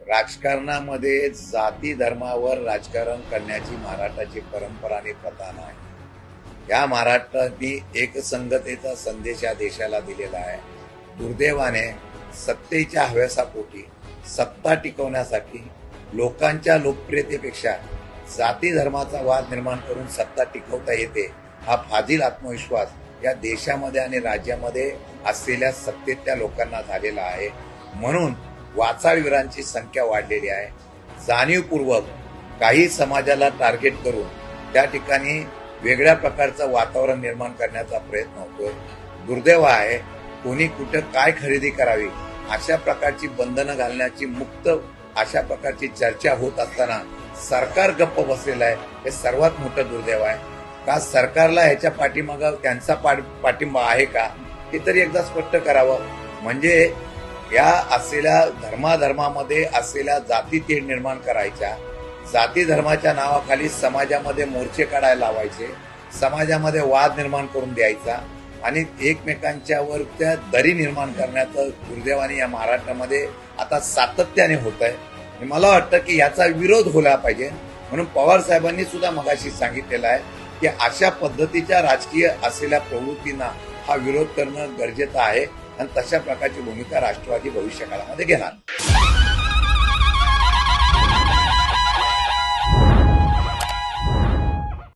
राजकारणामध्ये जाती धर्मावर राजकारण करण्याची महाराष्ट्राची परंपरा आणि प्रथा नाही. या महाराष्ट्राने एकसंघतेचा संदेश या देशाला दिलेला आहे. दुर्दैवाने सत्तेच्या हव्यासापोटी सत्ता टिकवण्यासाठी लोकांच्या लोकप्रियतेपेक्षा जाती धर्माचा वाद निर्माण करून सत्ता टिकवता येते हा फाजील आत्मविश्वास या देशामध्ये आणि राज्यामध्ये असलेल्या सत्तेतल्या लोकांना झालेला आहे. म्हणून वाचाळवीरांची संख्या वाढलेली आहे. जाणीवपूर्वक काही समाजाला टार्गेट करून त्या ठिकाणी वेगळ्या प्रकारचं वातावरण निर्माण करण्याचा प्रयत्न होतोय. दुर्दैव आहे, कोणी कुठं काय खरेदी करावी अशा प्रकारची बंधनं घालण्याची मुक्त अशा प्रकारची चर्चा होत असताना सरकार गप्प बसलेलं आहे. हे सर्वात मोठं दुर्दैव आहे. का सरकारला ह्याच्या पाठीमागं त्यांचा पाठिंबा आहे का हे तरी एकदा स्पष्ट करावं. म्हणजे या असलेल्या धर्मामध्ये असलेल्या जाती तेढ निर्माण करायच्या, जाती धर्माच्या नावाखाली समाजामध्ये मोर्चे काढायला लावायचे, समाजामध्ये वाद निर्माण करून द्यायचा आणि एकमेकांच्यावर त्या दरी निर्माण करण्याचं दुर्दैवाने या महाराष्ट्रामध्ये आता सातत्याने होत आहे. मला वाटतं की याचा विरोध व्हायला पाहिजे. म्हणून पवार साहेबांनी सुद्धा मगाशी सांगितलेलं आहे की अशा पद्धतीच्या राजकीय असलेल्या प्रवृत्तींना हा विरोध करणं गरजेचं आहे आणि तशा प्रकारची भूमिका राष्ट्रवादी भविष्यकाळामध्ये घेणार.